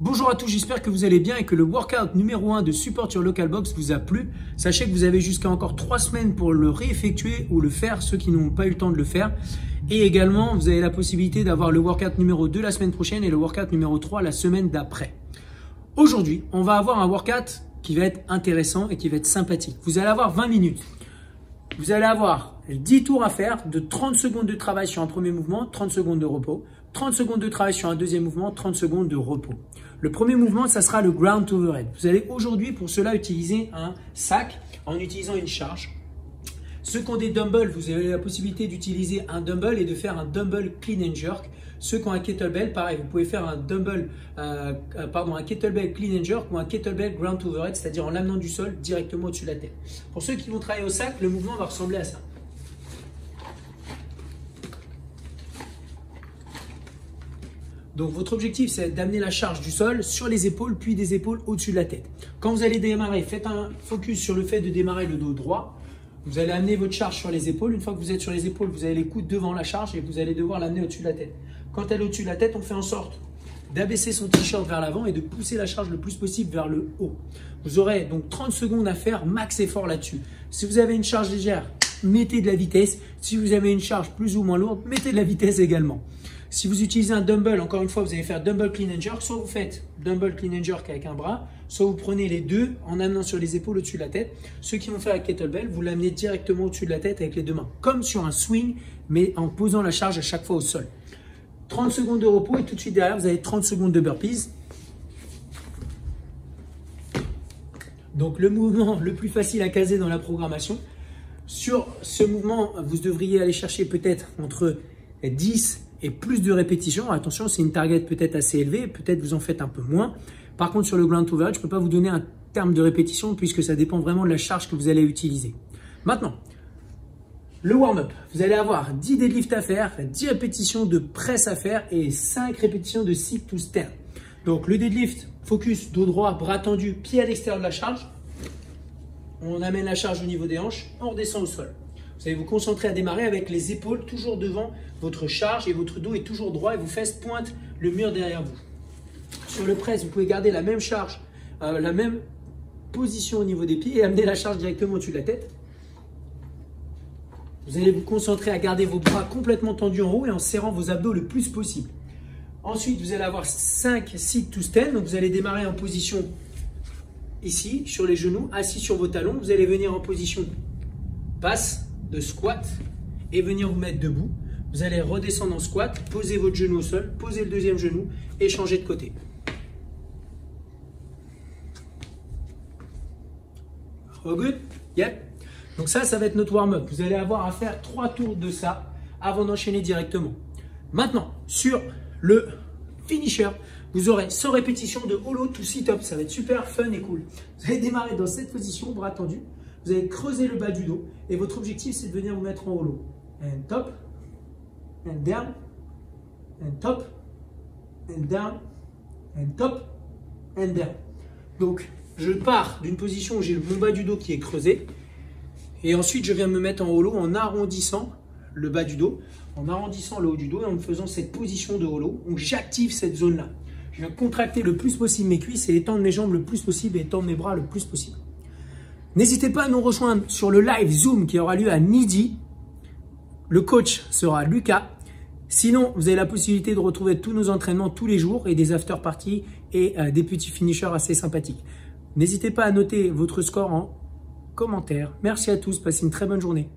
Bonjour à tous, j'espère que vous allez bien et que le workout numéro 1 de Support Your Local Box vous a plu. Sachez que vous avez jusqu'à encore 3 semaines pour le réeffectuer ou le faire, ceux qui n'ont pas eu le temps de le faire. Et également, vous avez la possibilité d'avoir le workout numéro 2 la semaine prochaine et le workout numéro 3 la semaine d'après. Aujourd'hui, on va avoir un workout qui va être intéressant et qui va être sympathique. Vous allez avoir 20 minutes. Vous allez avoir 10 tours à faire de 30 secondes de travail sur un premier mouvement, 30 secondes de repos. 30 secondes de travail sur un deuxième mouvement, 30 secondes de repos. Le premier mouvement, ça sera le ground overhead. Vous allez aujourd'hui pour cela utiliser un sac en utilisant une charge. Ceux qui ont des dumbbells, vous avez la possibilité d'utiliser un dumbbell et de faire un dumbbell clean and jerk. Ceux qui ont un kettlebell, pareil, vous pouvez faire un kettlebell clean and jerk ou un kettlebell ground overhead, c'est-à-dire en l'amenant du sol directement au-dessus de la tête. Pour ceux qui vont travailler au sac, le mouvement va ressembler à ça. Donc votre objectif, c'est d'amener la charge du sol sur les épaules, puis des épaules au-dessus de la tête. Quand vous allez démarrer, faites un focus sur le fait de démarrer le dos droit. Vous allez amener votre charge sur les épaules. Une fois que vous êtes sur les épaules, vous avez les coudes devant la charge et vous allez devoir l'amener au-dessus de la tête. Quand elle est au-dessus de la tête, on fait en sorte d'abaisser son t-shirt vers l'avant et de pousser la charge le plus possible vers le haut. Vous aurez donc 30 secondes à faire max effort là-dessus. Si vous avez une charge légère, mettez de la vitesse. Si vous avez une charge plus ou moins lourde, mettez de la vitesse également. Si vous utilisez un dumbbell, encore une fois, vous allez faire dumbbell clean and jerk. Soit vous faites dumbbell clean and jerk avec un bras, soit vous prenez les deux en amenant sur les épaules au-dessus de la tête. Ceux qui vont faire la kettlebell, vous l'amenez directement au-dessus de la tête avec les deux mains, comme sur un swing, mais en posant la charge à chaque fois au sol. 30 secondes de repos et tout de suite derrière, vous avez 30 secondes de burpees. Donc le mouvement le plus facile à caser dans la programmation. Sur ce mouvement, vous devriez aller chercher peut-être entre 10 et plus de répétitions. Attention, c'est une target peut-être assez élevée, peut-être vous en faites un peu moins. Par contre, sur le ground overhead, je ne peux pas vous donner un terme de répétition puisque ça dépend vraiment de la charge que vous allez utiliser. Maintenant, le warm-up. Vous allez avoir 10 deadlifts à faire, 10 répétitions de presse à faire et 5 répétitions de sit to stand. Donc le deadlift, focus, dos droit, bras tendu, pied à l'extérieur de la charge. On amène la charge au niveau des hanches, on redescend au sol. Vous allez vous concentrer à démarrer avec les épaules toujours devant votre charge et votre dos est toujours droit et vos fesses pointent le mur derrière vous. Sur le press, vous pouvez garder la même charge, la même position au niveau des pieds et amener la charge directement au-dessus de la tête. Vous allez vous concentrer à garder vos bras complètement tendus en haut et en serrant vos abdos le plus possible. Ensuite, vous allez avoir 5 sit to stand. Donc, vous allez démarrer en position ici, sur les genoux, assis sur vos talons. Vous allez venir en position passe de squat et venir vous mettre debout. Vous allez redescendre en squat, poser votre genou au sol, poser le deuxième genou et changer de côté. All good? Yep. Donc ça va être notre warm-up. Vous allez avoir à faire 3 tours de ça avant d'enchaîner directement. Maintenant, sur le finisher, vous aurez 100 répétitions de hollow to sit-up. Ça va être super fun et cool. Vous allez démarrer dans cette position, bras tendus. Vous allez creuser le bas du dos et votre objectif, c'est de venir vous mettre en hollow. And top, and down, and top, and down, and top, and down. Donc, je pars d'une position où j'ai mon bas du dos qui est creusé. Et ensuite, je viens me mettre en hollow en arrondissant le bas du dos, en arrondissant le haut du dos et en me faisant cette position de hollow. Donc, j'active cette zone-là. Je viens contracter le plus possible mes cuisses et étendre mes jambes le plus possible et étendre mes bras le plus possible. N'hésitez pas à nous rejoindre sur le live Zoom qui aura lieu à midi. Le coach sera Lucas. Sinon, vous avez la possibilité de retrouver tous nos entraînements tous les jours et des after parties et des petits finishers assez sympathiques. N'hésitez pas à noter votre score en commentaire. Merci à tous, passez une très bonne journée.